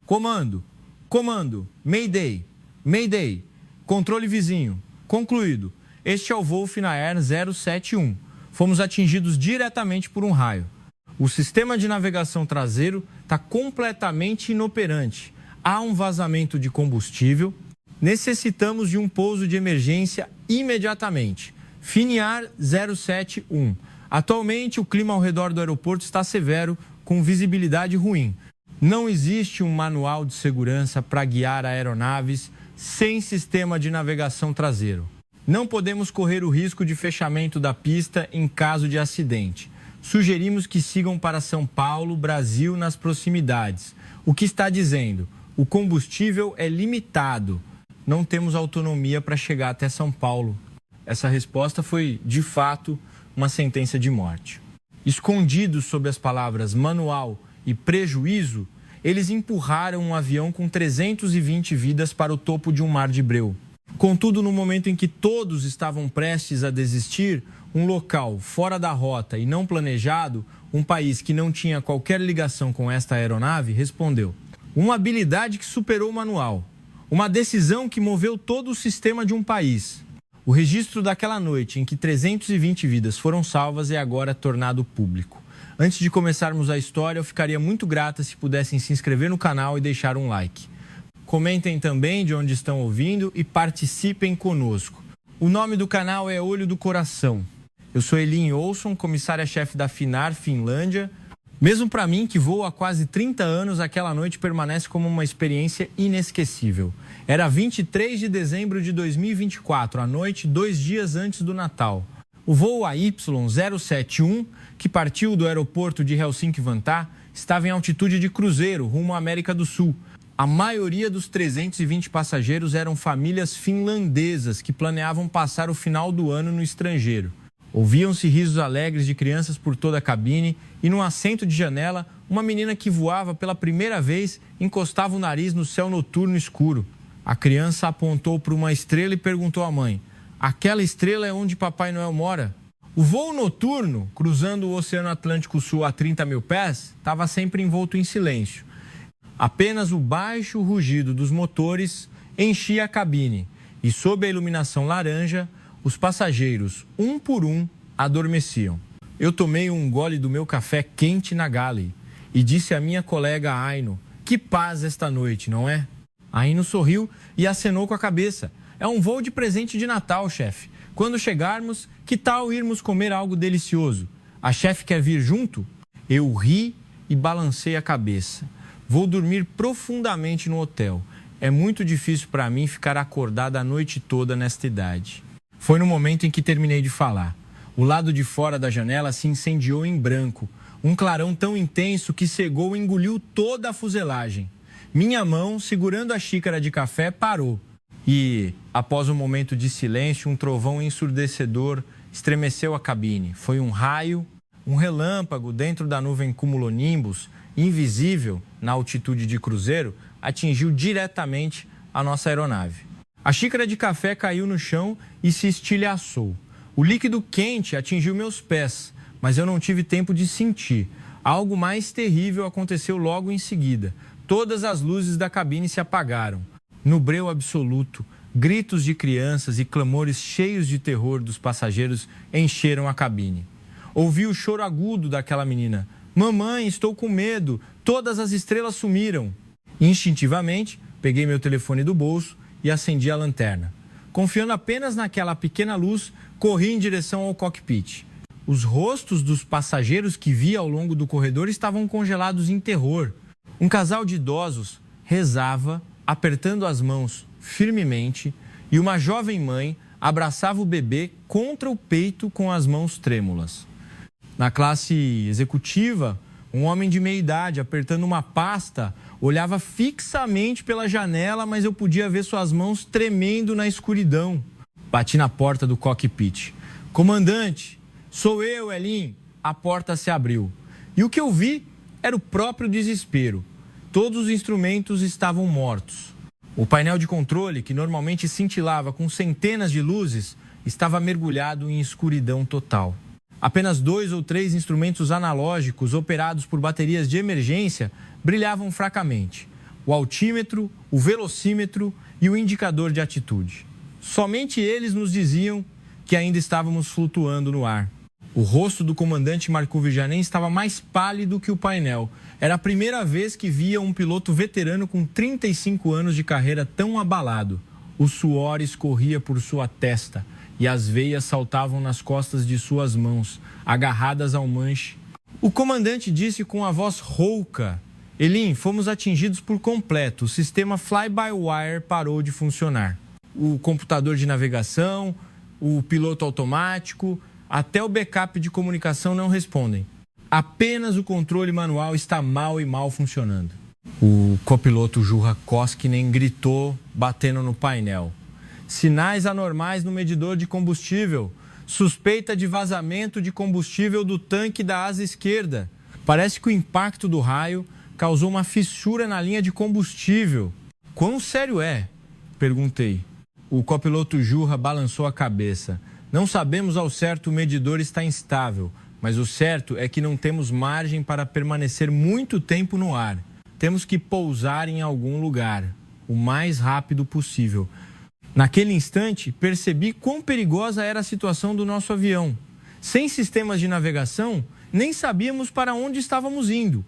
Comando, comando, Mayday, Mayday, controle vizinho, concluído. Este é o voo Finnair 071. Fomos atingidos diretamente por um raio. O sistema de navegação traseiro está completamente inoperante. Há um vazamento de combustível. Necessitamos de um pouso de emergência imediatamente. Finnair 071. Atualmente, o clima ao redor do aeroporto está severo, com visibilidade ruim. Não existe um manual de segurança para guiar aeronaves sem sistema de navegação traseiro. Não podemos correr o risco de fechamento da pista em caso de acidente. Sugerimos que sigam para São Paulo, Brasil, nas proximidades. O que está dizendo? O combustível é limitado. Não temos autonomia para chegar até São Paulo. Essa resposta foi, de fato, uma sentença de morte. Escondidos sob as palavras manual e prejuízo, eles empurraram um avião com 320 vidas para o topo de um mar de breu. Contudo, no momento em que todos estavam prestes a desistir, um local fora da rota e não planejado, um país que não tinha qualquer ligação com esta aeronave, respondeu. Uma habilidade que superou o manual. Uma decisão que moveu todo o sistema de um país. O registro daquela noite em que 320 vidas foram salvas é agora tornado público. Antes de começarmos a história, eu ficaria muito grata se pudessem se inscrever no canal e deixar um like. Comentem também de onde estão ouvindo e participem conosco. O nome do canal é Olho do Coração. Eu sou Elin Olsson, comissária-chefe da Finnair Finlândia. Mesmo para mim, que voo há quase 30 anos, aquela noite permanece como uma experiência inesquecível. Era 23 de dezembro de 2024, à noite, 2 dias antes do Natal. O voo AY071, que partiu do aeroporto de Helsinki-Vantaa, estava em altitude de cruzeiro, rumo à América do Sul. A maioria dos 320 passageiros eram famílias finlandesas que planeavam passar o final do ano no estrangeiro. Ouviam-se risos alegres de crianças por toda a cabine e, num assento de janela, uma menina que voava pela primeira vez encostava o nariz no céu noturno escuro. A criança apontou para uma estrela e perguntou à mãe: aquela estrela é onde Papai Noel mora? O voo noturno, cruzando o Oceano Atlântico Sul a 30 mil pés, estava sempre envolto em silêncio. Apenas o baixo rugido dos motores enchia a cabine e, sob a iluminação laranja, os passageiros, um por um, adormeciam. Eu tomei um gole do meu café quente na galley e disse à minha colega Aino: que paz esta noite, não é? Aino sorriu e acenou com a cabeça. É um voo de presente de Natal, chefe. Quando chegarmos, que tal irmos comer algo delicioso? A chefe quer vir junto? Eu ri e balancei a cabeça. Vou dormir profundamente no hotel. É muito difícil para mim ficar acordada a noite toda nesta idade. Foi no momento em que terminei de falar. O lado de fora da janela se incendiou em branco. Um clarão tão intenso que cegou e engoliu toda a fuselagem. Minha mão, segurando a xícara de café, parou. E, após um momento de silêncio, um trovão ensurdecedor estremeceu a cabine. Foi um raio, um relâmpago dentro da nuvem cumulonimbus, invisível na altitude de cruzeiro, atingiu diretamente a nossa aeronave. A xícara de café caiu no chão e se estilhaçou. O líquido quente atingiu meus pés, mas eu não tive tempo de sentir. Algo mais terrível aconteceu logo em seguida. Todas as luzes da cabine se apagaram. No breu absoluto, gritos de crianças e clamores cheios de terror dos passageiros encheram a cabine. Ouvi o choro agudo daquela menina. Mamãe, estou com medo. Todas as estrelas sumiram. Instintivamente, peguei meu telefone do bolso e acendi a lanterna. Confiando apenas naquela pequena luz, corri em direção ao cockpit. Os rostos dos passageiros que vi ao longo do corredor estavam congelados em terror. Um casal de idosos rezava, apertando as mãos firmemente, e uma jovem mãe abraçava o bebê contra o peito com as mãos trêmulas. Na classe executiva, um homem de meia idade, apertando uma pasta, olhava fixamente pela janela, mas eu podia ver suas mãos tremendo na escuridão. Bati na porta do cockpit. Comandante, sou eu, Elin. A porta se abriu. E o que eu vi era o próprio desespero. Todos os instrumentos estavam mortos. O painel de controle, que normalmente cintilava com centenas de luzes, estava mergulhado em escuridão total. Apenas 2 ou 3 instrumentos analógicos operados por baterias de emergência brilhavam fracamente. o altímetro, o velocímetro e o indicador de atitude. Somente eles nos diziam que ainda estávamos flutuando no ar. O rosto do comandante Marco Vijanen estava mais pálido que o painel. Era a primeira vez que via um piloto veterano com 35 anos de carreira tão abalado. O suor escorria por sua testa e as veias saltavam nas costas de suas mãos, agarradas ao manche. O comandante disse com a voz rouca: Elim, fomos atingidos por completo. O sistema fly-by-wire parou de funcionar. O computador de navegação, o piloto automático, até o backup de comunicação não respondem. Apenas o controle manual está mal funcionando. O copiloto Juha Koskinen gritou, batendo no painel. Sinais anormais no medidor de combustível. Suspeita de vazamento de combustível do tanque da asa esquerda. Parece que o impacto do raio causou uma fissura na linha de combustível. Quão sério é? Perguntei. O copiloto Juha balançou a cabeça. Não sabemos ao certo, o medidor está instável, mas o certo é que não temos margem para permanecer muito tempo no ar. Temos que pousar em algum lugar, o mais rápido possível. Naquele instante, percebi quão perigosa era a situação do nosso avião. Sem sistemas de navegação, nem sabíamos para onde estávamos indo.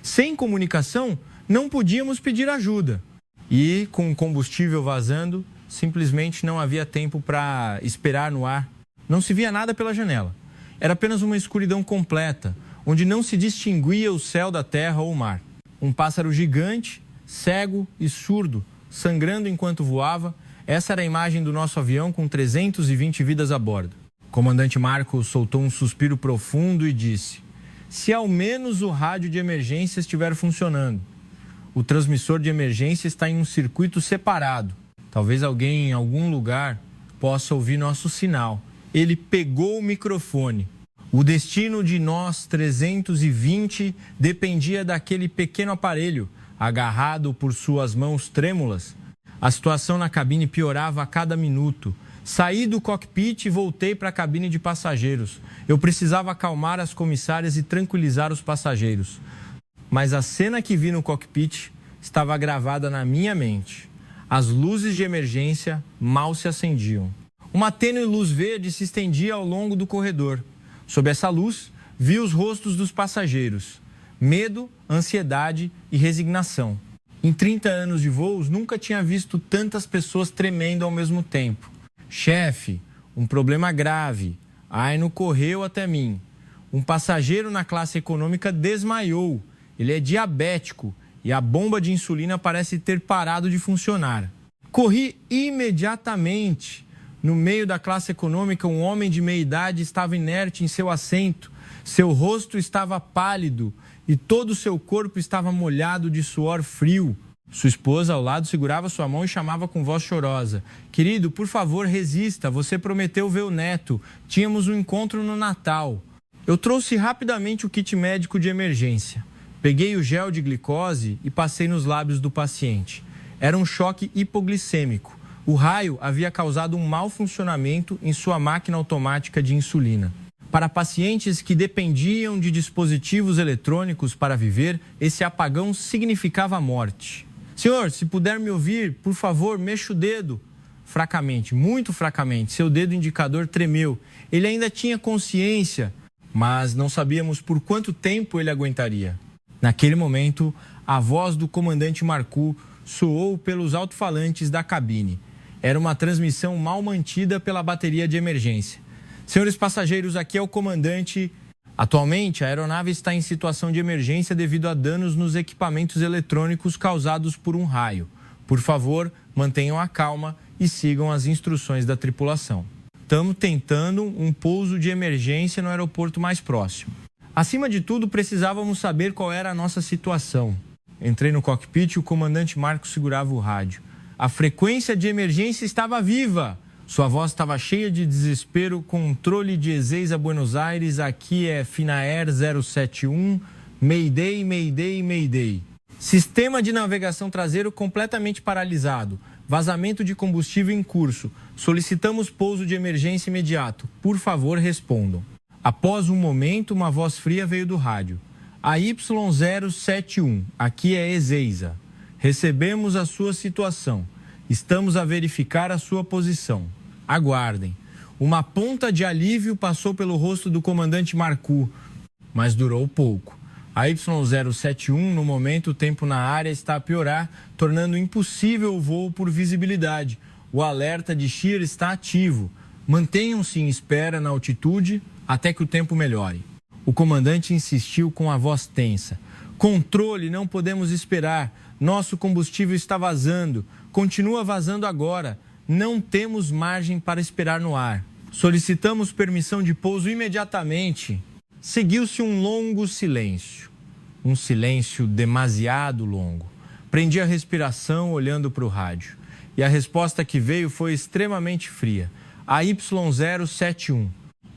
Sem comunicação, não podíamos pedir ajuda. E, com o combustível vazando, simplesmente não havia tempo para esperar no ar. Não se via nada pela janela. Era apenas uma escuridão completa, onde não se distinguia o céu da terra ou o mar. Um pássaro gigante, cego e surdo, sangrando enquanto voava. Essa era a imagem do nosso avião com 320 vidas a bordo. O comandante Marco soltou um suspiro profundo e disse: se ao menos o rádio de emergência estiver funcionando. O transmissor de emergência está em um circuito separado. Talvez alguém em algum lugar possa ouvir nosso sinal. Ele pegou o microfone. O destino de nós 320 dependia daquele pequeno aparelho, agarrado por suas mãos trêmulas. A situação na cabine piorava a cada minuto. Saí do cockpit e voltei para a cabine de passageiros. Eu precisava acalmar as comissárias e tranquilizar os passageiros. Mas a cena que vi no cockpit estava gravada na minha mente. As luzes de emergência mal se acendiam. Uma tênue luz verde se estendia ao longo do corredor. Sob essa luz, vi os rostos dos passageiros. Medo, ansiedade e resignação. Em 30 anos de voos, nunca tinha visto tantas pessoas tremendo ao mesmo tempo. Chefe, um problema grave. Aino correu até mim. Um passageiro na classe econômica desmaiou. Ele é diabético e a bomba de insulina parece ter parado de funcionar. Corri imediatamente. No meio da classe econômica, um homem de meia idade estava inerte em seu assento. Seu rosto estava pálido e todo o seu corpo estava molhado de suor frio. Sua esposa ao lado segurava sua mão e chamava com voz chorosa: querido, por favor, resista, você prometeu ver o neto. Tínhamos um encontro no Natal. Eu trouxe rapidamente o kit médico de emergência. Peguei o gel de glicose e passei nos lábios do paciente. Era um choque hipoglicêmico. O raio havia causado um mau funcionamento em sua máquina automática de insulina. Para pacientes que dependiam de dispositivos eletrônicos para viver, esse apagão significava a morte. Senhor, se puder me ouvir, por favor, mexa o dedo. Fracamente, muito fracamente, seu dedo indicador tremeu. Ele ainda tinha consciência, mas não sabíamos por quanto tempo ele aguentaria. Naquele momento, a voz do comandante Marcu soou pelos alto-falantes da cabine. Era uma transmissão mal mantida pela bateria de emergência. Senhores passageiros, aqui é o comandante. Atualmente, a aeronave está em situação de emergência devido a danos nos equipamentos eletrônicos causados por um raio. Por favor, mantenham a calma e sigam as instruções da tripulação. Estamos tentando um pouso de emergência no aeroporto mais próximo. Acima de tudo, precisávamos saber qual era a nossa situação. Entrei no cockpit e o comandante Marcos segurava o rádio. A frequência de emergência estava viva. Sua voz estava cheia de desespero. Controle de Ezeiza, Buenos Aires. Aqui é Finair 071. Mayday, Mayday, Mayday. Sistema de navegação traseiro completamente paralisado. Vazamento de combustível em curso. Solicitamos pouso de emergência imediato. Por favor, respondam. Após um momento, uma voz fria veio do rádio. A Y071. Aqui é Ezeiza. Recebemos a sua situação. Estamos a verificar a sua posição. Aguardem. Uma ponta de alívio passou pelo rosto do comandante Marcu, mas durou pouco. A Y071, no momento, o tempo na área está a piorar, tornando impossível o voo por visibilidade. O alerta de shear está ativo. Mantenham-se em espera na altitude até que o tempo melhore. O comandante insistiu com a voz tensa. Controle, não podemos esperar. Nosso combustível está vazando. Continua vazando agora. Não temos margem para esperar no ar. Solicitamos permissão de pouso imediatamente. Seguiu-se um longo silêncio. Um silêncio demasiado longo. Prendi a respiração olhando para o rádio. E a resposta que veio foi extremamente fria. A Y071.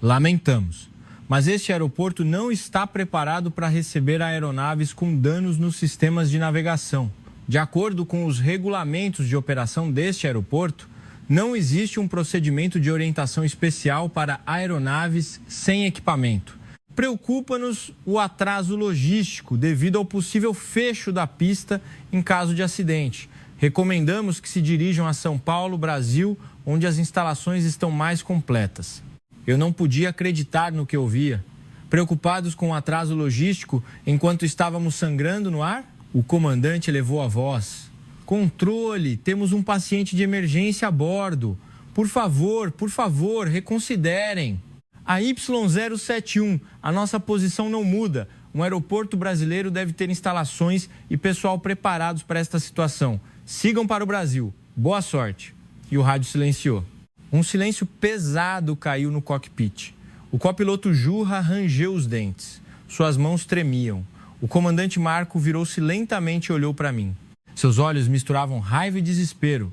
Lamentamos, mas este aeroporto não está preparado para receber aeronaves com danos nos sistemas de navegação. De acordo com os regulamentos de operação deste aeroporto, não existe um procedimento de orientação especial para aeronaves sem equipamento. Preocupa-nos o atraso logístico devido ao possível fecho da pista em caso de acidente. Recomendamos que se dirijam a São Paulo, Brasil, onde as instalações estão mais completas. Eu não podia acreditar no que ouvia. Preocupados com o atraso logístico enquanto estávamos sangrando no ar, o comandante elevou a voz. Controle, temos um paciente de emergência a bordo. Por favor, reconsiderem. A Y071, a nossa posição não muda. Um aeroporto brasileiro deve ter instalações e pessoal preparados para esta situação. Sigam para o Brasil. Boa sorte. E o rádio silenciou. Um silêncio pesado caiu no cockpit. O copiloto Jurra rangeu os dentes. Suas mãos tremiam. O comandante Marco virou-se lentamente e olhou para mim. Seus olhos misturavam raiva e desespero.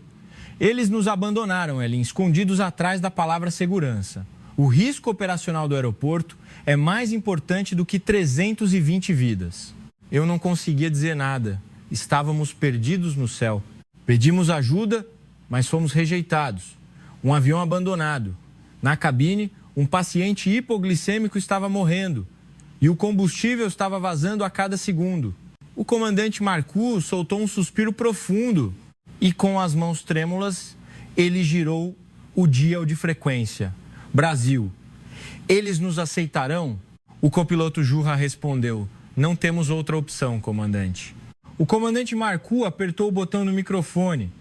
Eles nos abandonaram, Elin, escondidos atrás da palavra segurança. O risco operacional do aeroporto é mais importante do que 320 vidas. Eu não conseguia dizer nada. Estávamos perdidos no céu. Pedimos ajuda, mas fomos rejeitados. Um avião abandonado. Na cabine, um paciente hipoglicêmico estava morrendo. E o combustível estava vazando a cada segundo. O comandante Marcu soltou um suspiro profundo. E com as mãos trêmulas, ele girou o dial de frequência. Brasil. Eles nos aceitarão? O copiloto Jurra respondeu. Não temos outra opção, comandante. O comandante Marcu apertou o botão do microfone,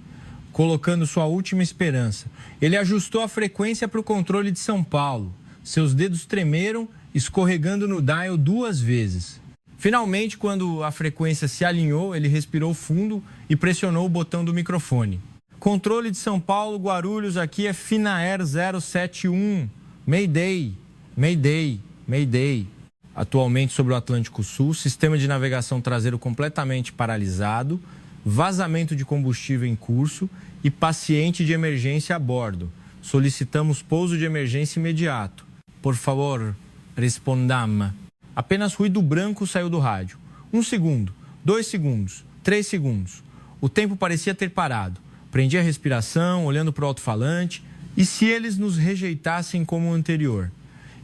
colocando sua última esperança. Ele ajustou a frequência para o controle de São Paulo. Seus dedos tremeram, escorregando no dial 2 vezes. Finalmente, quando a frequência se alinhou, ele respirou fundo e pressionou o botão do microfone. Controle de São Paulo, Guarulhos, aqui é Finair 071. Mayday, Mayday, Mayday. Atualmente sobre o Atlântico Sul, sistema de navegação traseiro completamente paralisado, vazamento de combustível em curso e paciente de emergência a bordo. Solicitamos pouso de emergência imediato. Por favor, respondam. Apenas ruído branco saiu do rádio. 1 segundo, 2 segundos, 3 segundos. O tempo parecia ter parado. Prendi a respiração, olhando para o alto-falante. E se eles nos rejeitassem como o anterior?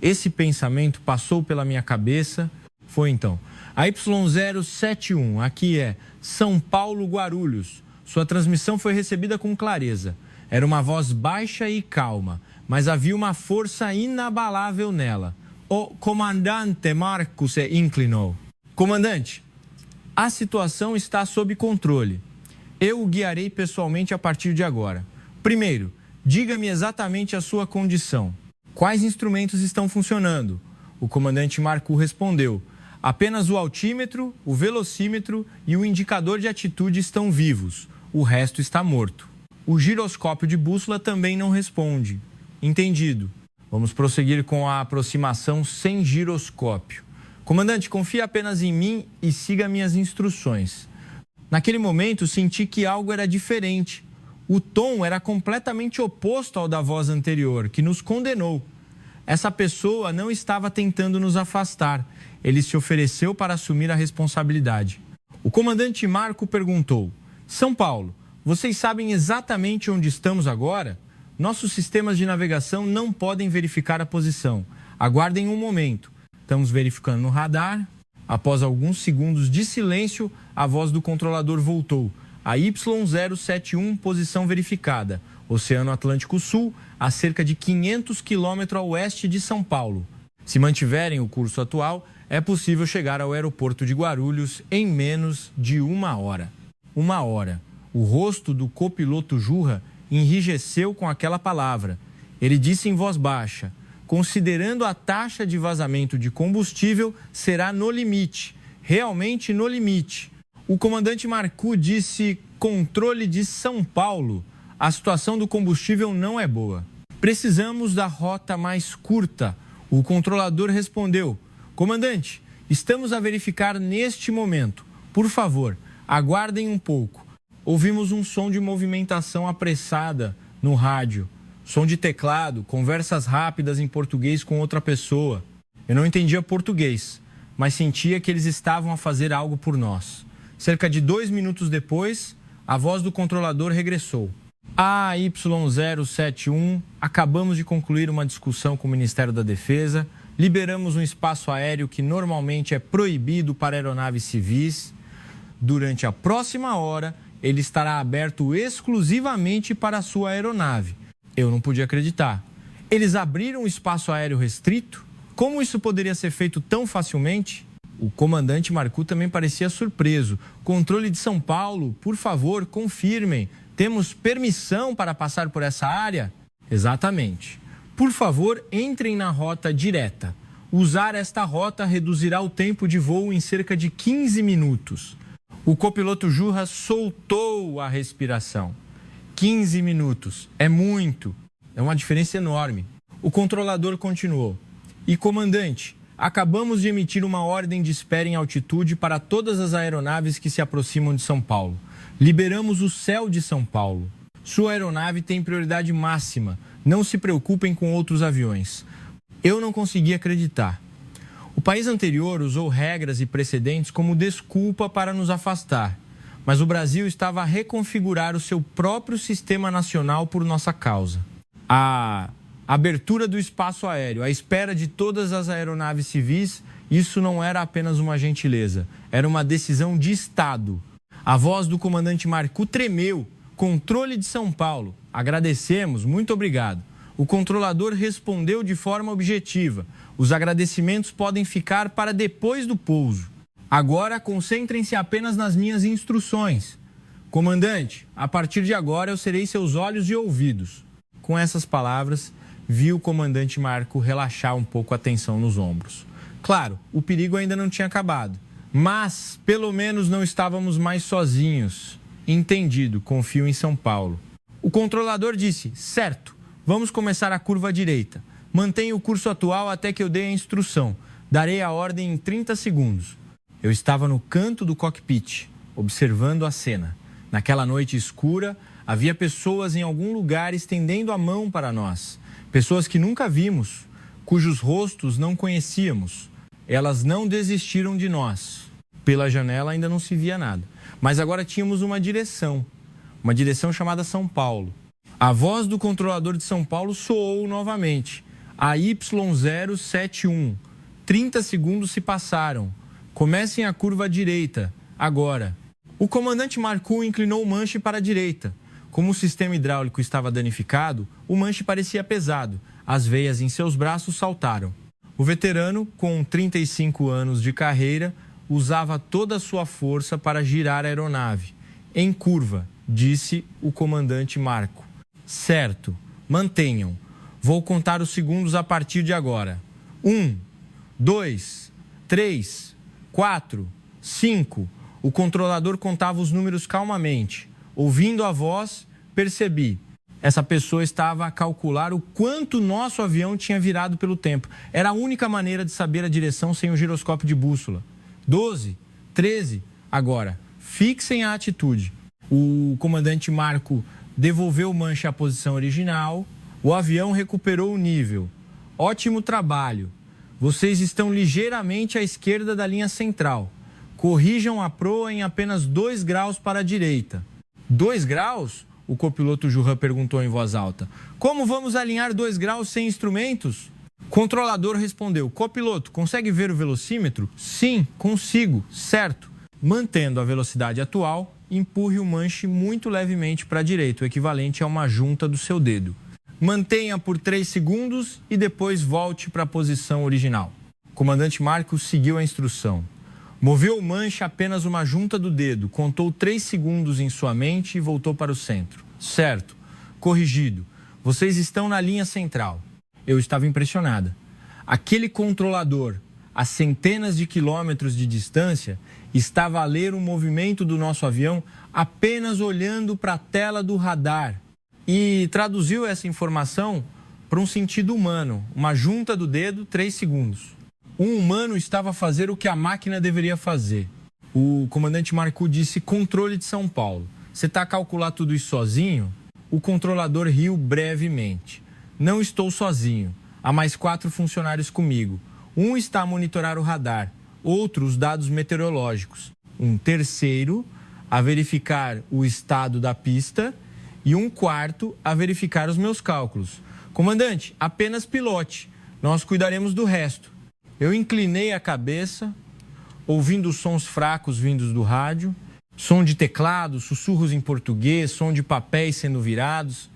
Esse pensamento passou pela minha cabeça. Foi então. A Y071, aqui é São Paulo, Guarulhos. Sua transmissão foi recebida com clareza. Era uma voz baixa e calma, mas havia uma força inabalável nela. O comandante Marco se inclinou. Comandante, a situação está sob controle. Eu o guiarei pessoalmente a partir de agora. Primeiro, diga-me exatamente a sua condição. Quais instrumentos estão funcionando? O comandante Marco respondeu. Apenas o altímetro, o velocímetro e o indicador de atitude estão vivos. O resto está morto. O giroscópio de bússola também não responde. Entendido. Vamos prosseguir com a aproximação sem giroscópio. Comandante, confie apenas em mim e siga minhas instruções. Naquele momento, senti que algo era diferente. O tom era completamente oposto ao da voz anterior, que nos condenou. Essa pessoa não estava tentando nos afastar. Ele se ofereceu para assumir a responsabilidade. O comandante Marco perguntou: São Paulo, vocês sabem exatamente onde estamos agora? Nossos sistemas de navegação não podem verificar a posição. Aguardem um momento. Estamos verificando no radar. Após alguns segundos de silêncio, a voz do controlador voltou. a Y071, posição verificada, Oceano Atlântico Sul, a cerca de 500 quilômetros a oeste de São Paulo. Se mantiverem o curso atual, é possível chegar ao aeroporto de Guarulhos em menos de 1 hora. 1 hora. O rosto do copiloto Jurra enrijeceu com aquela palavra. Ele disse em voz baixa: considerando a taxa de vazamento de combustível, será no limite, realmente no limite. O comandante Marcu disse: controle de São Paulo. A situação do combustível não é boa. Precisamos da rota mais curta. O controlador respondeu: comandante, estamos a verificar neste momento. Por favor, aguardem um pouco. Ouvimos um som de movimentação apressada no rádio. Som de teclado, conversas rápidas em português com outra pessoa. Eu não entendia português, mas sentia que eles estavam a fazer algo por nós. Cerca de 2 minutos depois, a voz do controlador regressou. Y071, acabamos de concluir uma discussão com o Ministério da Defesa, liberamos um espaço aéreo que normalmente é proibido para aeronaves civis. Durante a próxima hora, ele estará aberto exclusivamente para a sua aeronave. Eu não podia acreditar. Eles abriram um espaço aéreo restrito? Como isso poderia ser feito tão facilmente? O comandante Marcu também parecia surpreso. Controle de São Paulo, por favor, confirmem. Temos permissão para passar por essa área? Exatamente. Por favor, entrem na rota direta. Usar esta rota reduzirá o tempo de voo em cerca de 15 minutos. O copiloto Jurra soltou a respiração. 15 minutos. É muito. É uma diferença enorme. O controlador continuou. E comandante, acabamos de emitir uma ordem de espera em altitude para todas as aeronaves que se aproximam de São Paulo. Liberamos o céu de São Paulo. Sua aeronave tem prioridade máxima. Não se preocupem com outros aviões. Eu não consegui acreditar. O país anterior usou regras e precedentes como desculpa para nos afastar. Mas o Brasil estava a reconfigurar o seu próprio sistema nacional por nossa causa. A abertura do espaço aéreo, a espera de todas as aeronaves civis, isso não era apenas uma gentileza, era uma decisão de Estado. A voz do comandante Marcu tremeu. Controle de São Paulo. Agradecemos, muito obrigado. O controlador respondeu de forma objetiva. Os agradecimentos podem ficar para depois do pouso. Agora, concentrem-se apenas nas minhas instruções. Comandante, a partir de agora eu serei seus olhos e ouvidos. Com essas palavras, vi o comandante Marcu relaxar um pouco a tensão nos ombros. Claro, o perigo ainda não tinha acabado. Mas, pelo menos, não estávamos mais sozinhos. Entendido, confio em São Paulo. O controlador disse: certo, vamos começar a curva à direita. Mantenha o curso atual até que eu dê a instrução. Darei a ordem em 30 segundos. Eu estava no canto do cockpit, observando a cena. Naquela noite escura, havia pessoas em algum lugar estendendo a mão para nós. Pessoas que nunca vimos, cujos rostos não conhecíamos. Elas não desistiram de nós. Pela janela ainda não se via nada. Mas agora tínhamos uma direção chamada São Paulo. A voz do controlador de São Paulo soou novamente. A Y071. 30 segundos se passaram. Comecem a curva à direita, agora. O comandante Marcu inclinou o manche para a direita. Como o sistema hidráulico estava danificado, o manche parecia pesado. As veias em seus braços saltaram. O veterano, com 35 anos de carreira, usava toda a sua força para girar a aeronave. Em curva, disse o comandante Marcu. Certo, mantenham. Vou contar os segundos a partir de agora. 1, 2, 3, 4, 5. O controlador contava os números calmamente. Ouvindo a voz, percebi. Essa pessoa estava a calcular o quanto nosso avião tinha virado pelo tempo. Era a única maneira de saber a direção sem o giroscópio de bússola. 12, 13. Agora, fixem a atitude. O comandante Marcu devolveu o manche à posição original. O avião recuperou o nível. Ótimo trabalho. Vocês estão ligeiramente à esquerda da linha central. Corrijam a proa em apenas 2 graus para a direita. 2 graus? O copiloto Jurra perguntou em voz alta. Como vamos alinhar 2 graus sem instrumentos? Controlador respondeu. Copiloto, consegue ver o velocímetro? Sim, consigo. Certo. Mantendo a velocidade atual, empurre o manche muito levemente para a direita, o equivalente a uma junta do seu dedo. Mantenha por 3 segundos e depois volte para a posição original. O comandante Marcos seguiu a instrução. Moveu o manche apenas uma junta do dedo, contou 3 segundos em sua mente e voltou para o centro. Certo. Corrigido. Vocês estão na linha central. Eu estava impressionada. Aquele controlador, a centenas de quilômetros de distância, estava a ler o movimento do nosso avião apenas olhando para a tela do radar e traduziu essa informação para um sentido humano, uma junta do dedo, 3 segundos. Um humano estava a fazer o que a máquina deveria fazer. O comandante Marcou disse: controle de São Paulo. Você está a calcular tudo isso sozinho? O controlador riu brevemente. Não estou sozinho. Há mais 4 funcionários comigo. Um está a monitorar o radar, outro os dados meteorológicos. Um terceiro a verificar o estado da pista e um quarto a verificar os meus cálculos. Comandante, apenas pilote. Nós cuidaremos do resto. Eu inclinei a cabeça, ouvindo sons fracos vindos do rádio, som de teclado, sussurros em português, som de papéis sendo virados.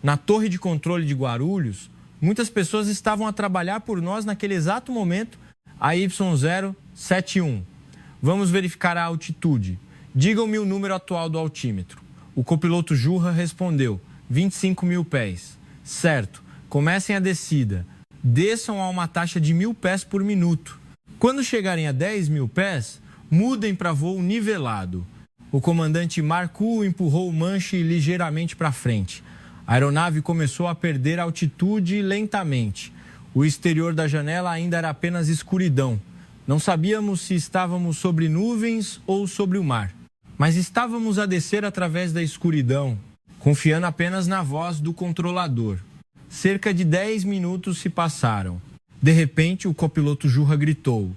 Na torre de controle de Guarulhos, muitas pessoas estavam a trabalhar por nós naquele exato momento, a Y071. Vamos verificar a altitude. Digam-me o número atual do altímetro. O copiloto Jurra respondeu: 25 mil pés. Certo, comecem a descida. Desçam a uma taxa de 1.000 pés por minuto. Quando chegarem a 10 mil pés, mudem para voo nivelado. O comandante Marcou empurrou o manche ligeiramente para frente. A aeronave começou a perder altitude lentamente. O exterior da janela ainda era apenas escuridão. Não sabíamos se estávamos sobre nuvens ou sobre o mar. Mas estávamos a descer através da escuridão, confiando apenas na voz do controlador. Cerca de 10 minutos se passaram. De repente, o copiloto Jurra gritou: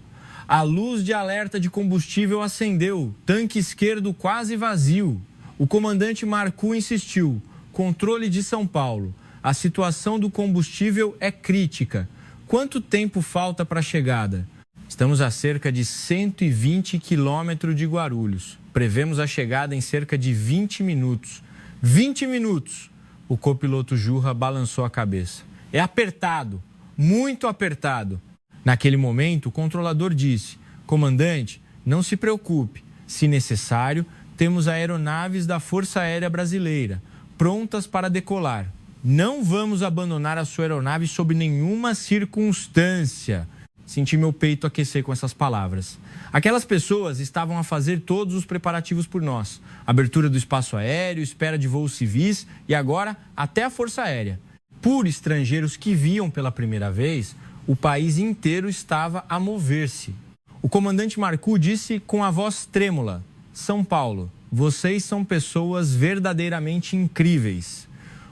a luz de alerta de combustível acendeu, tanque esquerdo quase vazio. O comandante Marcou insistiu: controle de São Paulo. A situação do combustível é crítica. Quanto tempo falta para a chegada? Estamos a cerca de 120 quilômetros de Guarulhos. Prevemos a chegada em cerca de 20 minutos. 20 minutos! O copiloto Jurra balançou a cabeça. É apertado, muito apertado. Naquele momento, o controlador disse: comandante, não se preocupe. Se necessário, temos aeronaves da Força Aérea Brasileira, prontas para decolar. Não vamos abandonar a sua aeronave sob nenhuma circunstância. Senti meu peito aquecer com essas palavras. Aquelas pessoas estavam a fazer todos os preparativos por nós. Abertura do espaço aéreo, espera de voos civis e agora até a Força Aérea. Por estrangeiros que viam pela primeira vez, o país inteiro estava a mover-se. O comandante Marcou disse com a voz trêmula: São Paulo, vocês são pessoas verdadeiramente incríveis.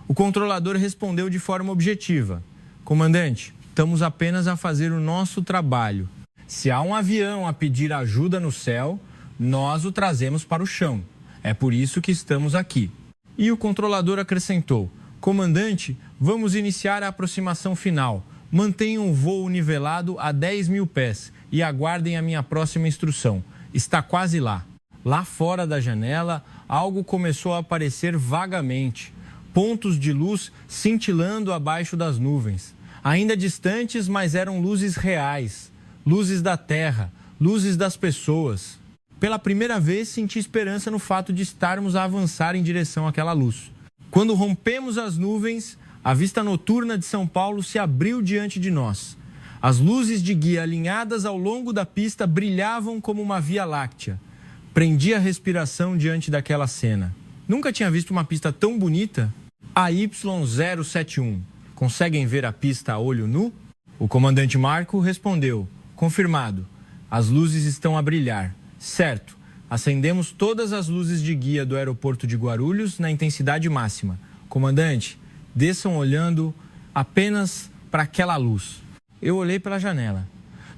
O controlador respondeu de forma objetiva: comandante, estamos apenas a fazer o nosso trabalho. Se há um avião a pedir ajuda no céu, nós o trazemos para o chão. É por isso que estamos aqui. E o controlador acrescentou: comandante, vamos iniciar a aproximação final. Mantenham o voo nivelado a 10 mil pés e aguardem a minha próxima instrução. Está quase lá. Lá fora da janela, algo começou a aparecer vagamente. Pontos de luz cintilando abaixo das nuvens. Ainda distantes, mas eram luzes reais. Luzes da terra, luzes das pessoas. Pela primeira vez, senti esperança no fato de estarmos a avançar em direção àquela luz. Quando rompemos as nuvens, a vista noturna de São Paulo se abriu diante de nós. As luzes de guia alinhadas ao longo da pista brilhavam como uma via láctea. Prendi a respiração diante daquela cena. Nunca tinha visto uma pista tão bonita. A Y071. Conseguem ver a pista a olho nu? O comandante Marco respondeu: confirmado. As luzes estão a brilhar. Certo. Acendemos todas as luzes de guia do aeroporto de Guarulhos na intensidade máxima. Comandante, desçam olhando apenas para aquela luz. Eu olhei pela janela.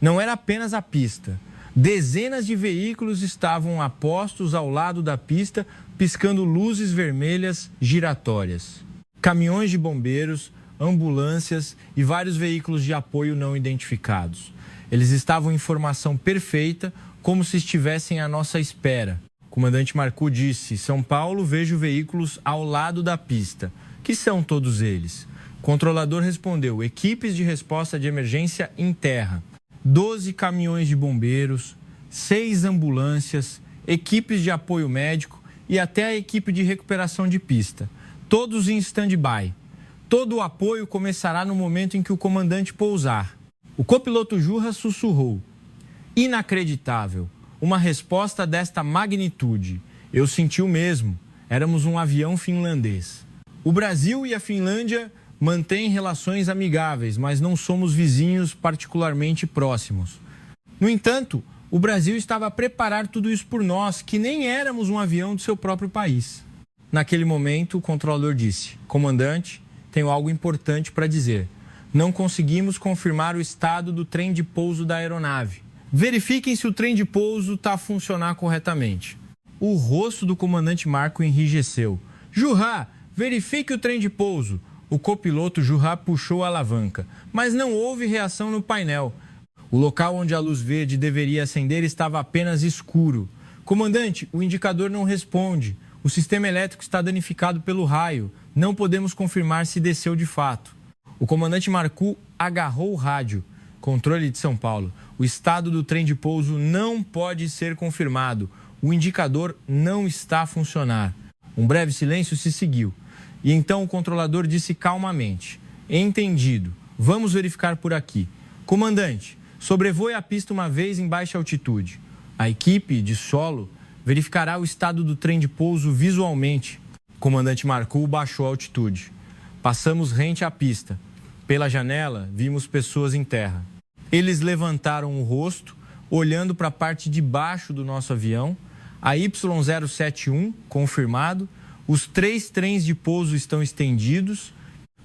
Não era apenas a pista. Dezenas de veículos estavam apostos ao lado da pista, piscando luzes vermelhas giratórias. Caminhões de bombeiros, ambulâncias e vários veículos de apoio não identificados. Eles estavam em formação perfeita, como se estivessem à nossa espera. O comandante Marcu disse: São Paulo, vejo veículos ao lado da pista. Que são todos eles? O controlador respondeu: equipes de resposta de emergência em terra, 12 caminhões de bombeiros, 6 ambulâncias, equipes de apoio médico e até a equipe de recuperação de pista. Todos em stand-by. Todo o apoio começará no momento em que o comandante pousar. O copiloto Juha sussurrou: inacreditável, uma resposta desta magnitude. Eu senti o mesmo, éramos um avião finlandês. O Brasil e a Finlândia mantêm relações amigáveis, mas não somos vizinhos particularmente próximos. No entanto, o Brasil estava a preparar tudo isso por nós, que nem éramos um avião do seu próprio país. Naquele momento, o controlador disse: comandante, tenho algo importante para dizer. Não conseguimos confirmar o estado do trem de pouso da aeronave. Verifiquem se o trem de pouso está a funcionar corretamente. O rosto do comandante Marco enrijeceu. Juha, verifique o trem de pouso. O copiloto Juha puxou a alavanca, mas não houve reação no painel. O local onde a luz verde deveria acender estava apenas escuro. Comandante, o indicador não responde. O sistema elétrico está danificado pelo raio. Não podemos confirmar se desceu de fato. O comandante Marcu agarrou o rádio. Controle de São Paulo. O estado do trem de pouso não pode ser confirmado. O indicador não está a funcionar. Um breve silêncio se seguiu. E então o controlador disse calmamente: entendido. Vamos verificar por aqui. Comandante, sobrevoe a pista uma vez em baixa altitude. A equipe de solo verificará o estado do trem de pouso visualmente. O comandante Marcu baixou a altitude. Passamos rente à pista. Pela janela, vimos pessoas em terra. Eles levantaram o rosto, olhando para a parte de baixo do nosso avião. A Y071, confirmado. Os 3 trens de pouso estão estendidos.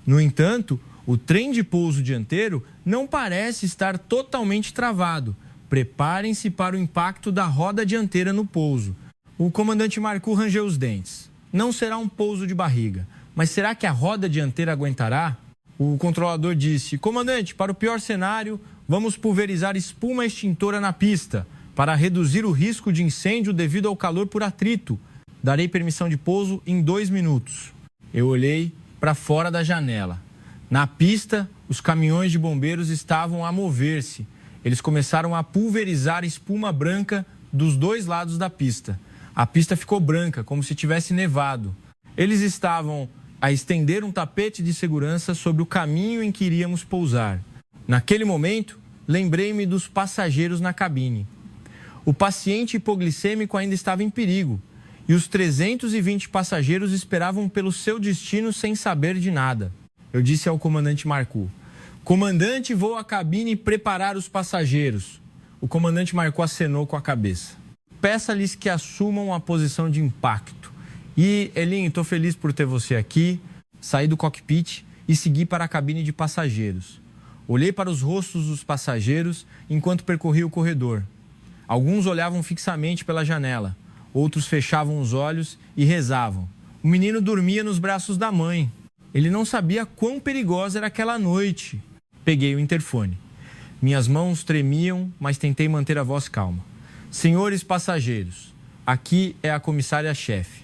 No entanto, o trem de pouso dianteiro não parece estar totalmente travado. Preparem-se para o impacto da roda dianteira no pouso. O comandante Marcu rangeu os dentes. Não será um pouso de barriga, mas será que a roda dianteira aguentará? O controlador disse: comandante, para o pior cenário, vamos pulverizar espuma extintora na pista para reduzir o risco de incêndio devido ao calor por atrito. Darei permissão de pouso em 2 minutos. Eu olhei para fora da janela. Na pista, os caminhões de bombeiros estavam a mover-se. Eles começaram a pulverizar espuma branca dos 2 lados da pista. A pista ficou branca, como se tivesse nevado. Eles estavam a estender um tapete de segurança sobre o caminho em que iríamos pousar. Naquele momento, lembrei-me dos passageiros na cabine. O paciente hipoglicêmico ainda estava em perigo e os 320 passageiros esperavam pelo seu destino sem saber de nada. Eu disse ao comandante Marcu: comandante, vou à cabine preparar os passageiros. O comandante Marcu acenou com a cabeça. Peça-lhes que assumam a posição de impacto. E, Elinho, estou feliz por ter você aqui. Saí do cockpit e segui para a cabine de passageiros. Olhei para os rostos dos passageiros enquanto percorria o corredor. Alguns olhavam fixamente pela janela. Outros fechavam os olhos e rezavam. O menino dormia nos braços da mãe. Ele não sabia quão perigosa era aquela noite. Peguei o interfone. Minhas mãos tremiam, mas tentei manter a voz calma. Senhores passageiros, aqui é a comissária-chefe.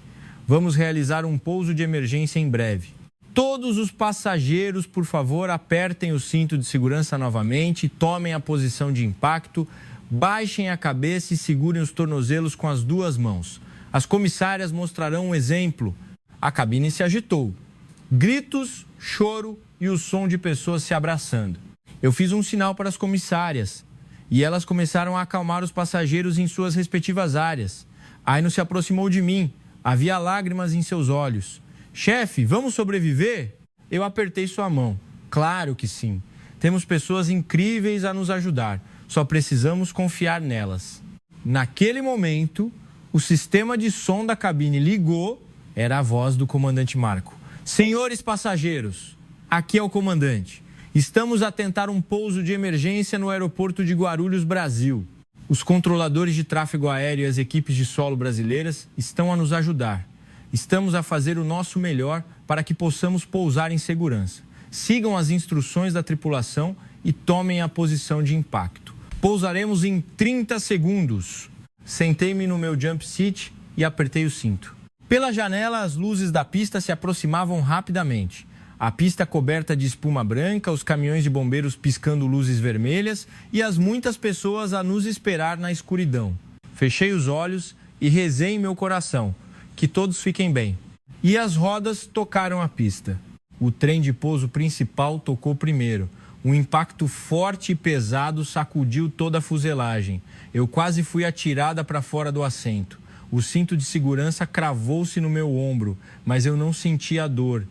Vamos realizar um pouso de emergência em breve. Todos os passageiros, por favor, apertem o cinto de segurança novamente, tomem a posição de impacto, baixem a cabeça e segurem os tornozelos com as 2 mãos. As comissárias mostrarão um exemplo. A cabine se agitou. Gritos, choro e o som de pessoas se abraçando. Eu fiz um sinal para as comissárias e elas começaram a acalmar os passageiros em suas respectivas áreas. Aino se aproximou de mim. Havia lágrimas em seus olhos. Chefe, vamos sobreviver? Eu apertei sua mão. Claro que sim. Temos pessoas incríveis a nos ajudar. Só precisamos confiar nelas. Naquele momento, o sistema de som da cabine ligou. Era a voz do comandante Marco. Senhores passageiros, aqui é o comandante. Estamos a tentar um pouso de emergência no aeroporto de Guarulhos, Brasil. Os controladores de tráfego aéreo e as equipes de solo brasileiras estão a nos ajudar. Estamos a fazer o nosso melhor para que possamos pousar em segurança. Sigam as instruções da tripulação e tomem a posição de impacto. Pousaremos em 30 segundos. Sentei-me no meu jump seat e apertei o cinto. Pela janela, as luzes da pista se aproximavam rapidamente. A pista coberta de espuma branca, os caminhões de bombeiros piscando luzes vermelhas e as muitas pessoas a nos esperar na escuridão. Fechei os olhos e rezei em meu coração, que todos fiquem bem. E as rodas tocaram a pista. O trem de pouso principal tocou primeiro. Um impacto forte e pesado sacudiu toda a fuselagem. Eu quase fui atirada para fora do assento. O cinto de segurança cravou-se no meu ombro, mas eu não senti a dor.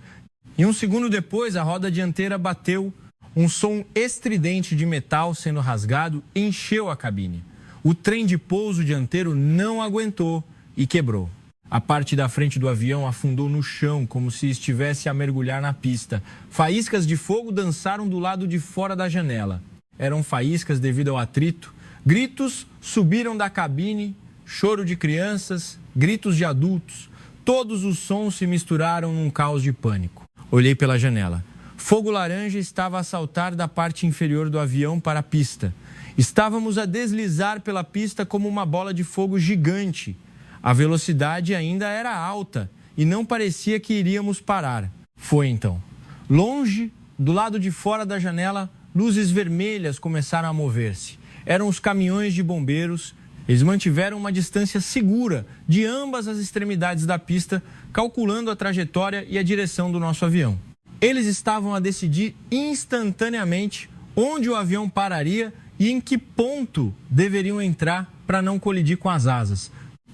E um segundo depois, a roda dianteira bateu. Um som estridente de metal sendo rasgado encheu a cabine. O trem de pouso dianteiro não aguentou e quebrou. A parte da frente do avião afundou no chão, como se estivesse a mergulhar na pista. Faíscas de fogo dançaram do lado de fora da janela. Eram faíscas devido ao atrito. Gritos subiram da cabine, choro de crianças, gritos de adultos. Todos os sons se misturaram num caos de pânico. Olhei pela janela. Fogo laranja estava a saltar da parte inferior do avião para a pista. Estávamos a deslizar pela pista como uma bola de fogo gigante. A velocidade ainda era alta e não parecia que iríamos parar. Foi então. Longe, do lado de fora da janela, luzes vermelhas começaram a mover-se. Eram os caminhões de bombeiros. Eles mantiveram uma distância segura de ambas as extremidades da pista, calculando a trajetória e a direção do nosso avião. Eles estavam a decidir instantaneamente onde o avião pararia e em que ponto deveriam entrar para não colidir com as asas.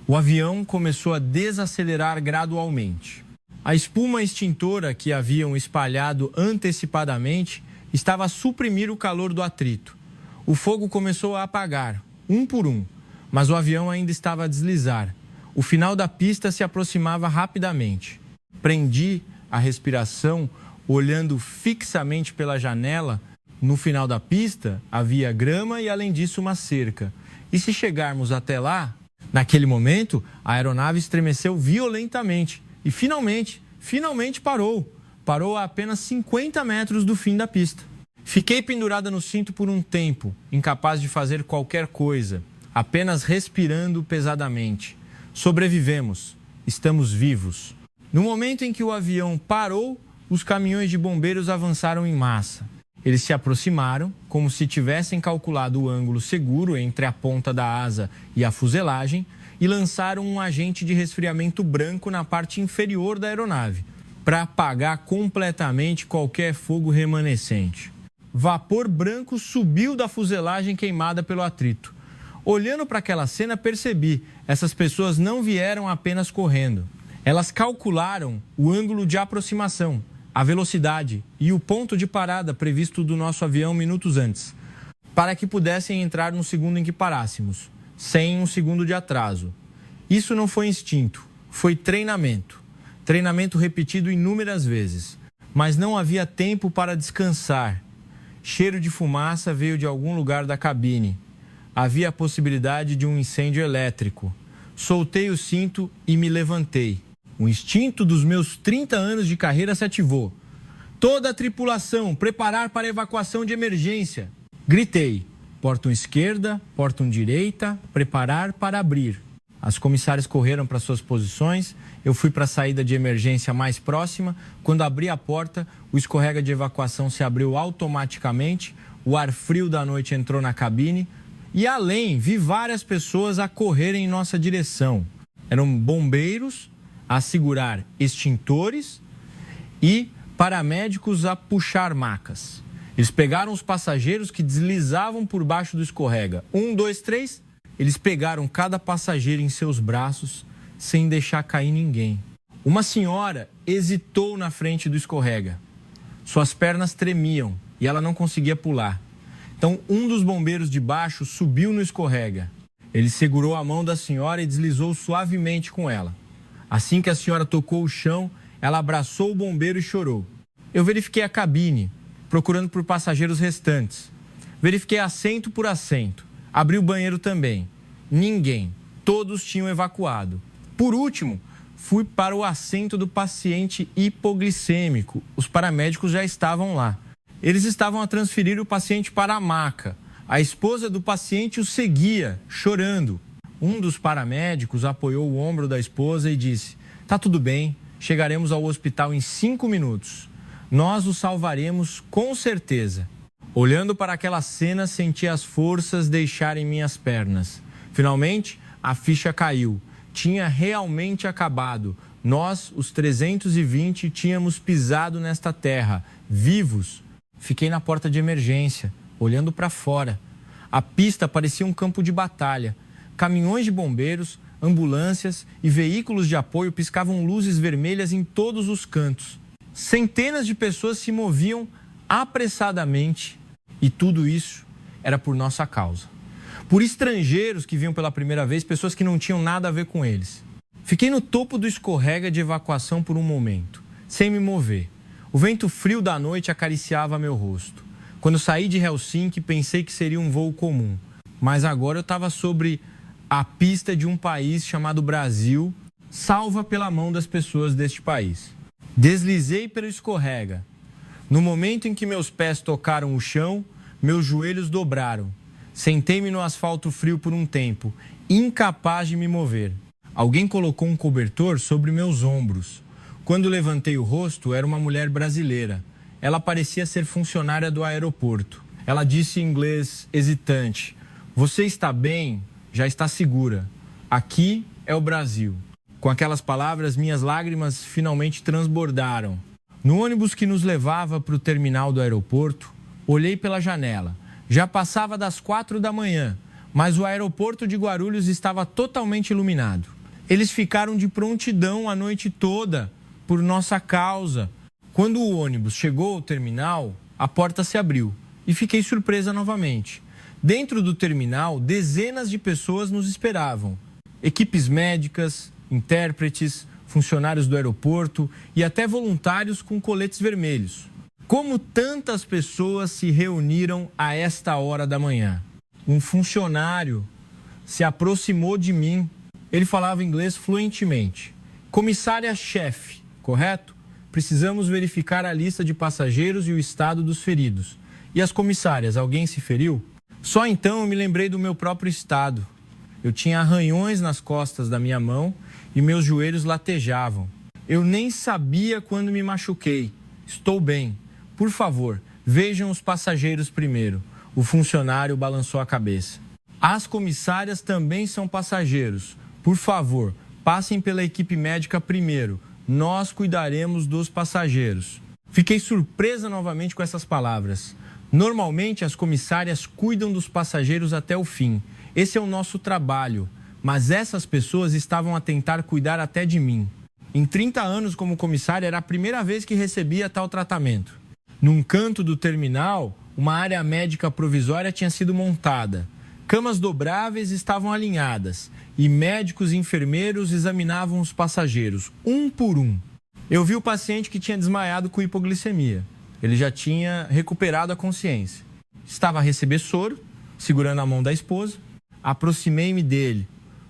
O avião começou a desacelerar gradualmente. A espuma extintora que haviam espalhado antecipadamente estava a suprimir o calor do atrito. O fogo começou a apagar, um por um, mas o avião ainda estava a deslizar. O final da pista se aproximava rapidamente. Prendi a respiração, olhando fixamente pela janela. No final da pista havia grama e, além disso, uma cerca. E se chegarmos até lá, naquele momento, a aeronave estremeceu violentamente e finalmente parou. Parou a apenas 50 metros do fim da pista. Fiquei pendurada no cinto por um tempo, incapaz de fazer qualquer coisa, apenas respirando pesadamente. Sobrevivemos. Estamos vivos. No momento em que o avião parou, os caminhões de bombeiros avançaram em massa. Eles se aproximaram, como se tivessem calculado o ângulo seguro entre a ponta da asa e a fuselagem, e lançaram um agente de resfriamento branco na parte inferior da aeronave, para apagar completamente qualquer fogo remanescente. Vapor branco subiu da fuselagem queimada pelo atrito. Olhando para aquela cena, percebi, essas pessoas não vieram apenas correndo. Elas calcularam o ângulo de aproximação, a velocidade e o ponto de parada previsto do nosso avião minutos antes, para que pudessem entrar no segundo em que parássemos, sem um segundo de atraso. Isso não foi instinto, foi treinamento. Treinamento repetido inúmeras vezes. Mas não havia tempo para descansar. Cheiro de fumaça veio de algum lugar da cabine. Havia a possibilidade de um incêndio elétrico. Soltei o cinto e me levantei. O instinto dos meus 30 anos de carreira se ativou. Toda a tripulação, preparar para a evacuação de emergência. Gritei. Portão esquerda, portão direita, preparar para abrir. As comissárias correram para suas posições. Eu fui para a saída de emergência mais próxima. Quando abri a porta, o escorrega de evacuação se abriu automaticamente. O ar frio da noite entrou na cabine. E além, vi várias pessoas a correrem em nossa direção. Eram bombeiros a segurar extintores e paramédicos a puxar macas. Eles pegaram os passageiros que deslizavam por baixo do escorrega. 1, 2, 3. Eles pegaram cada passageiro em seus braços sem deixar cair ninguém. Uma senhora hesitou na frente do escorrega. Suas pernas tremiam e ela não conseguia pular. Então, um dos bombeiros de baixo subiu no escorrega. Ele segurou a mão da senhora e deslizou suavemente com ela. Assim que a senhora tocou o chão, ela abraçou o bombeiro e chorou. Eu verifiquei a cabine, procurando por passageiros restantes. Verifiquei assento por assento. Abri o banheiro também. Ninguém. Todos tinham evacuado. Por último, fui para o assento do paciente hipoglicêmico. Os paramédicos já estavam lá. Eles estavam a transferir o paciente para a maca. A esposa do paciente o seguia, chorando. Um dos paramédicos apoiou o ombro da esposa e disse: "Tá tudo bem, chegaremos ao hospital em 5 minutos. Nós o salvaremos com certeza." Olhando para aquela cena, senti as forças deixarem minhas pernas. Finalmente, a ficha caiu. Tinha realmente acabado. Nós, os 320, tínhamos pisado nesta terra, vivos. Fiquei na porta de emergência, olhando para fora. A pista parecia um campo de batalha. Caminhões de bombeiros, ambulâncias e veículos de apoio piscavam luzes vermelhas em todos os cantos. Centenas de pessoas se moviam apressadamente e tudo isso era por nossa causa. Por estrangeiros que vinham pela primeira vez, pessoas que não tinham nada a ver com eles. Fiquei no topo do escorrega de evacuação por um momento, sem me mover. O vento frio da noite acariciava meu rosto. Quando saí de Helsinki, pensei que seria um voo comum. Mas agora eu estava sobre a pista de um país chamado Brasil, salva pela mão das pessoas deste país. Deslizei pelo escorrega. No momento em que meus pés tocaram o chão, meus joelhos dobraram. Sentei-me no asfalto frio por um tempo, incapaz de me mover. Alguém colocou um cobertor sobre meus ombros. Quando levantei o rosto, era uma mulher brasileira. Ela parecia ser funcionária do aeroporto. Ela disse em inglês hesitante: "Você está bem? Já está segura. Aqui é o Brasil." Com aquelas palavras, minhas lágrimas finalmente transbordaram. No ônibus que nos levava para o terminal do aeroporto, olhei pela janela. Já passava das 4 da manhã, mas o aeroporto de Guarulhos estava totalmente iluminado. Eles ficaram de prontidão a noite toda, por nossa causa. Quando o ônibus chegou ao terminal, a porta se abriu e fiquei surpresa novamente. Dentro do terminal, dezenas de pessoas nos esperavam. Equipes médicas, intérpretes, funcionários do aeroporto e até voluntários com coletes vermelhos. Como tantas pessoas se reuniram a esta hora da manhã? Um funcionário se aproximou de mim. Ele falava inglês fluentemente. "Comissária-chefe, correto? Precisamos verificar a lista de passageiros e o estado dos feridos." "E as comissárias, alguém se feriu?" Só então eu me lembrei do meu próprio estado. Eu tinha arranhões nas costas da minha mão e meus joelhos latejavam. Eu nem sabia quando me machuquei. "Estou bem. Por favor, vejam os passageiros primeiro." O funcionário balançou a cabeça. "As comissárias também são passageiros. Por favor, passem pela equipe médica primeiro. Nós cuidaremos dos passageiros." Fiquei surpresa novamente com essas palavras. Normalmente, as comissárias cuidam dos passageiros até o fim. Esse é o nosso trabalho. Mas essas pessoas estavam a tentar cuidar até de mim. Em 30 anos como comissária, era a primeira vez que recebia tal tratamento. Num canto do terminal, uma área médica provisória tinha sido montada. Camas dobráveis estavam alinhadas e médicos e enfermeiros examinavam os passageiros, um por um. Eu vi o paciente que tinha desmaiado com hipoglicemia. Ele já tinha recuperado a consciência. Estava a receber soro, segurando a mão da esposa. Aproximei-me dele.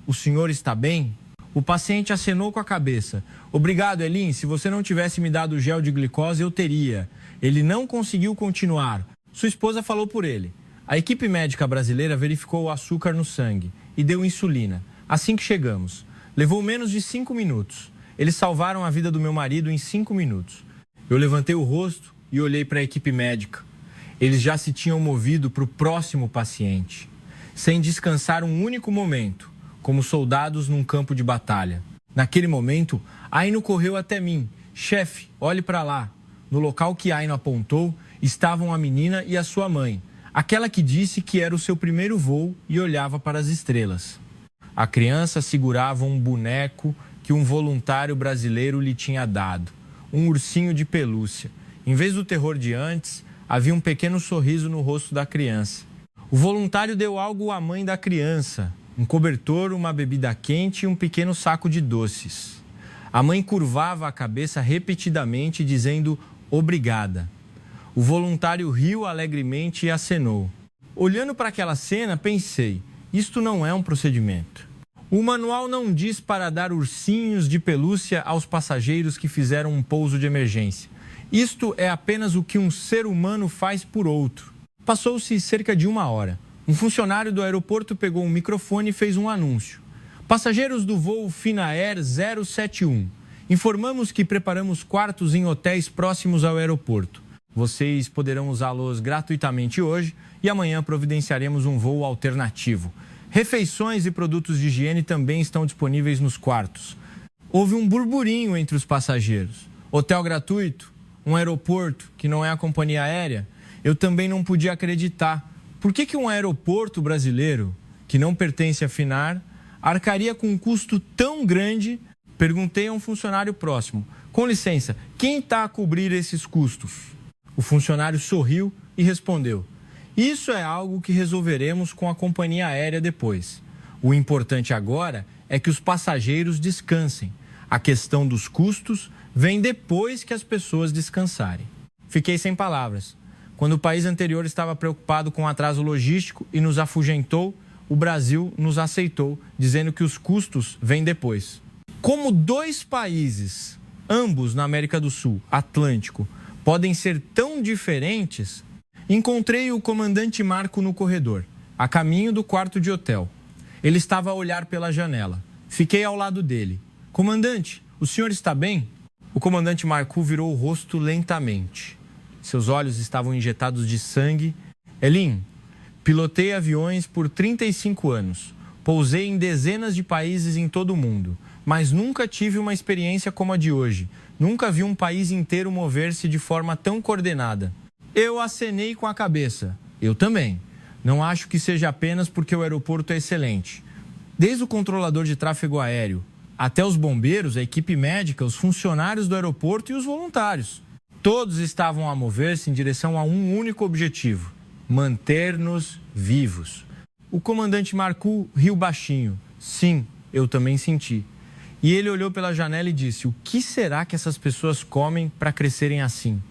"O senhor está bem?" O paciente acenou com a cabeça. "Obrigado, Elin. Se você não tivesse me dado o gel de glicose, eu teria." Ele não conseguiu continuar. Sua esposa falou por ele. A equipe médica brasileira verificou o açúcar no sangue e deu insulina. Assim que chegamos. Levou menos de 5 minutos. Eles salvaram a vida do meu marido em 5 minutos. Eu levantei o rosto e olhei para a equipe médica. Eles já se tinham movido para o próximo paciente, sem descansar um único momento, como soldados num campo de batalha. Naquele momento, Aino correu até mim. "Chefe, olhe para lá." No local que Aino apontou, estavam a menina e a sua mãe, aquela que disse que era o seu primeiro voo e olhava para as estrelas. A criança segurava um boneco que um voluntário brasileiro lhe tinha dado, um ursinho de pelúcia. Em vez do terror de antes, havia um pequeno sorriso no rosto da criança. O voluntário deu algo à mãe da criança, um cobertor, uma bebida quente e um pequeno saco de doces. A mãe curvava a cabeça repetidamente, dizendo obrigada. O voluntário riu alegremente e acenou. Olhando para aquela cena, pensei, isto não é um procedimento. O manual não diz para dar ursinhos de pelúcia aos passageiros que fizeram um pouso de emergência. Isto é apenas o que um ser humano faz por outro. Passou-se cerca de 1 hora. Um funcionário do aeroporto pegou um microfone e fez um anúncio. Passageiros do voo Finnair 071. Informamos que preparamos quartos em hotéis próximos ao aeroporto. Vocês poderão usá-los gratuitamente hoje e amanhã providenciaremos um voo alternativo. Refeições e produtos de higiene também estão disponíveis nos quartos. Houve um burburinho entre os passageiros. Hotel gratuito, um aeroporto que não é a companhia aérea. Eu também não podia acreditar. Por que um aeroporto brasileiro, que não pertence à Finnair, arcaria com um custo tão grande? Perguntei a um funcionário próximo. Com licença, quem está a cobrir esses custos? O funcionário sorriu e respondeu: isso é algo que resolveremos com a companhia aérea depois. O importante agora é que os passageiros descansem. A questão dos custos vem depois que as pessoas descansarem. Fiquei sem palavras. Quando o país anterior estava preocupado com o atraso logístico e nos afugentou, o Brasil nos aceitou, dizendo que os custos vêm depois. Como dois países, ambos na América do Sul, Atlântico, podem ser tão diferentes, encontrei o comandante Marco no corredor, a caminho do quarto de hotel. Ele estava a olhar pela janela. Fiquei ao lado dele. Comandante, o senhor está bem? O comandante Marco virou o rosto lentamente. Seus olhos estavam injetados de sangue. Elim, pilotei aviões por 35 anos. Pousei em dezenas de países em todo o mundo, mas nunca tive uma experiência como a de hoje. Nunca vi um país inteiro mover-se de forma tão coordenada. Eu acenei com a cabeça. Eu também. Não acho que seja apenas porque o aeroporto é excelente. Desde o controlador de tráfego aéreo até os bombeiros, a equipe médica, os funcionários do aeroporto e os voluntários. Todos estavam a mover-se em direção a um único objetivo: manter-nos vivos. O comandante Marco riu baixinho. Sim, eu também senti. E ele olhou pela janela e disse: o que será que essas pessoas comem para crescerem assim?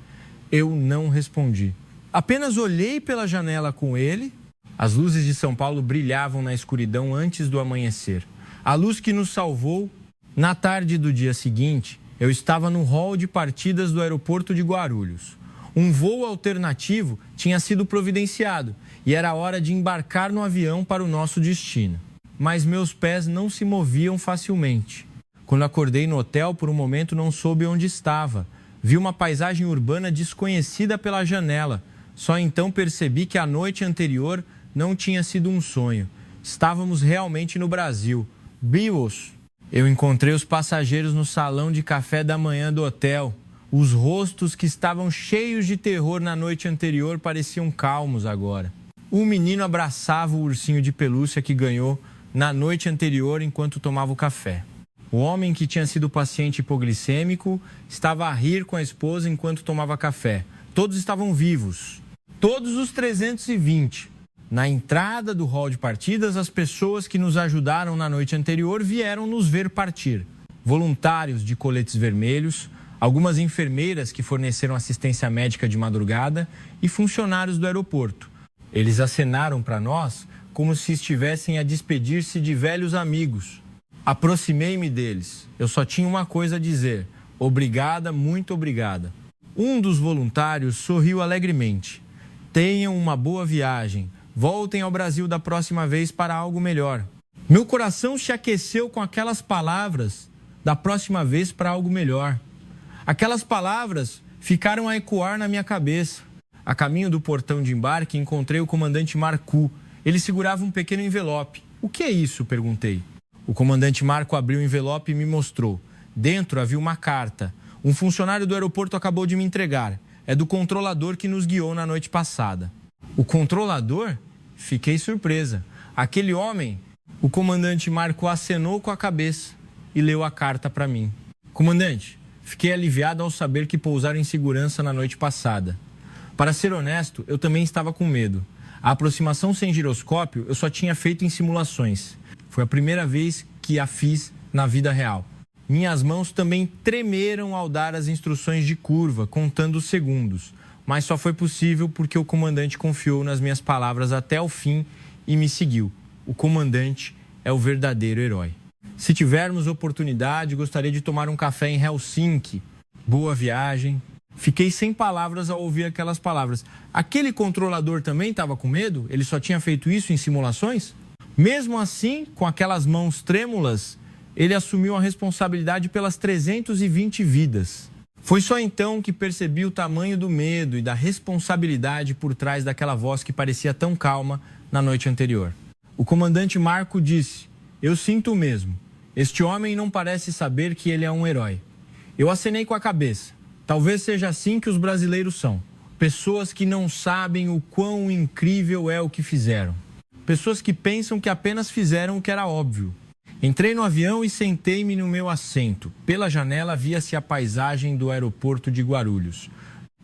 Eu não respondi. Apenas olhei pela janela com ele. As luzes de São Paulo brilhavam na escuridão antes do amanhecer. A luz que nos salvou. Na tarde do dia seguinte, eu estava no hall de partidas do aeroporto de Guarulhos. Um voo alternativo tinha sido providenciado e era hora de embarcar no avião para o nosso destino. Mas meus pés não se moviam facilmente. Quando acordei no hotel, por um momento não soube onde estava. Vi uma paisagem urbana desconhecida pela janela. Só então percebi que a noite anterior não tinha sido um sonho. Estávamos realmente no Brasil. Vivos! Eu encontrei os passageiros no salão de café da manhã do hotel. Os rostos que estavam cheios de terror na noite anterior pareciam calmos agora. Um menino abraçava o ursinho de pelúcia que ganhou na noite anterior enquanto tomava o café. O homem que tinha sido paciente hipoglicêmico estava a rir com a esposa enquanto tomava café. Todos estavam vivos. Todos os 320. Na entrada do hall de partidas, as pessoas que nos ajudaram na noite anterior vieram nos ver partir. Voluntários de coletes vermelhos, algumas enfermeiras que forneceram assistência médica de madrugada e funcionários do aeroporto. Eles acenaram para nós como se estivessem a despedir-se de velhos amigos. Aproximei-me deles. Eu só tinha uma coisa a dizer: obrigada, muito obrigada. Um dos voluntários sorriu alegremente. Tenham uma boa viagem. Voltem ao Brasil da próxima vez para algo melhor. Meu coração se aqueceu com aquelas palavras, da próxima vez para algo melhor. Aquelas palavras ficaram a ecoar na minha cabeça. A caminho do portão de embarque, encontrei o comandante Marco. Ele segurava um pequeno envelope. O que é isso? Perguntei. O comandante Marco abriu o envelope e me mostrou. Dentro havia uma carta. Um funcionário do aeroporto acabou de me entregar. É do controlador que nos guiou na noite passada. O controlador? Fiquei surpresa. Aquele homem, o comandante Marco acenou com a cabeça e leu a carta para mim. Comandante, fiquei aliviado ao saber que pousaram em segurança na noite passada. Para ser honesto, eu também estava com medo. A aproximação sem giroscópio eu só tinha feito em simulações. Foi a primeira vez que a fiz na vida real. Minhas mãos também tremeram ao dar as instruções de curva, contando os segundos. Mas só foi possível porque o comandante confiou nas minhas palavras até o fim e me seguiu. O comandante é o verdadeiro herói. Se tivermos oportunidade, gostaria de tomar um café em Helsinki. Boa viagem. Fiquei sem palavras ao ouvir aquelas palavras. Aquele controlador também estava com medo? Ele só tinha feito isso em simulações? Mesmo assim, com aquelas mãos trêmulas, ele assumiu a responsabilidade pelas 320 vidas. Foi só então que percebi o tamanho do medo e da responsabilidade por trás daquela voz que parecia tão calma na noite anterior. O comandante Marco disse: "Eu sinto mesmo. Este homem não parece saber que ele é um herói." Eu acenei com a cabeça. Talvez seja assim que os brasileiros são. Pessoas que não sabem o quão incrível é o que fizeram. Pessoas que pensam que apenas fizeram o que era óbvio. Entrei no avião e sentei-me no meu assento. Pela janela via-se a paisagem do aeroporto de Guarulhos.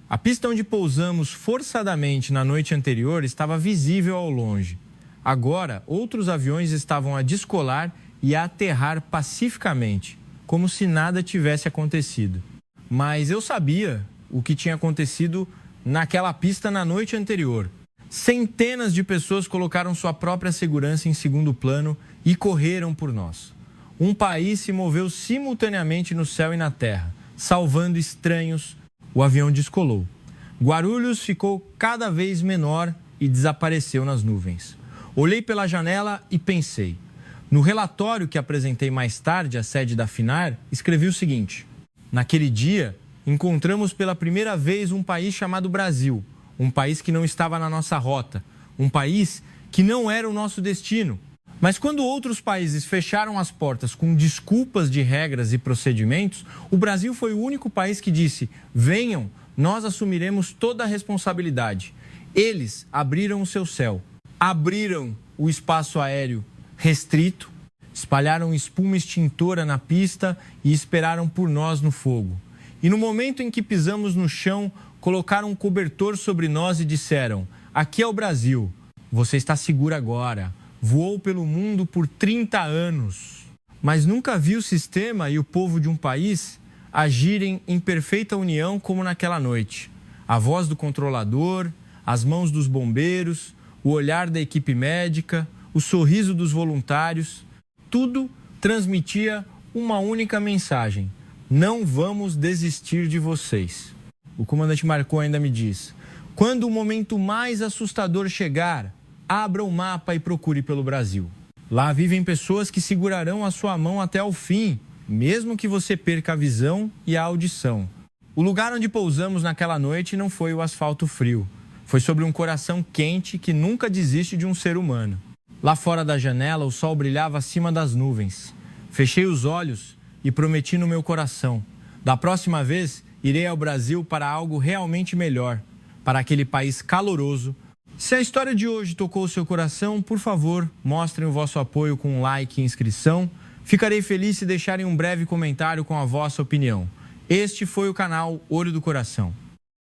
A pista onde pousamos forçadamente na noite anterior estava visível ao longe. Agora, outros aviões estavam a descolar e a aterrar pacificamente, como se nada tivesse acontecido. Mas eu sabia o que tinha acontecido naquela pista na noite anterior. Centenas de pessoas colocaram sua própria segurança em segundo plano e correram por nós. Um país se moveu simultaneamente no céu e na terra, salvando estranhos. O avião descolou. Guarulhos ficou cada vez menor e desapareceu nas nuvens. Olhei pela janela e pensei. No relatório que apresentei mais tarde à sede da FINAR, escrevi o seguinte: naquele dia, encontramos pela primeira vez um país chamado Brasil, um país que não estava na nossa rota, um país que não era o nosso destino. Mas quando outros países fecharam as portas com desculpas de regras e procedimentos, o Brasil foi o único país que disse: venham, nós assumiremos toda a responsabilidade. Eles abriram o seu céu, abriram o espaço aéreo restrito, espalharam espuma extintora na pista e esperaram por nós no fogo. E no momento em que pisamos no chão, colocaram um cobertor sobre nós e disseram: aqui é o Brasil, você está seguro agora. Voou pelo mundo por 30 anos, mas nunca vi o sistema e o povo de um país agirem em perfeita união como naquela noite. A voz do controlador, as mãos dos bombeiros, o olhar da equipe médica, o sorriso dos voluntários, tudo transmitia uma única mensagem: não vamos desistir de vocês. O comandante Marco ainda me diz: quando o momento mais assustador chegar, abra o mapa e procure pelo Brasil. Lá vivem pessoas que segurarão a sua mão até o fim, mesmo que você perca a visão e a audição. O lugar onde pousamos naquela noite não foi o asfalto frio. Foi sobre um coração quente que nunca desiste de um ser humano. Lá fora da janela, o sol brilhava acima das nuvens. Fechei os olhos e prometi no meu coração: da próxima vez, irei ao Brasil para algo realmente melhor, para aquele país caloroso. Se a história de hoje tocou o seu coração, por favor, mostrem o vosso apoio com um like e inscrição. Ficarei feliz se deixarem um breve comentário com a vossa opinião. Este foi o canal Olho do Coração.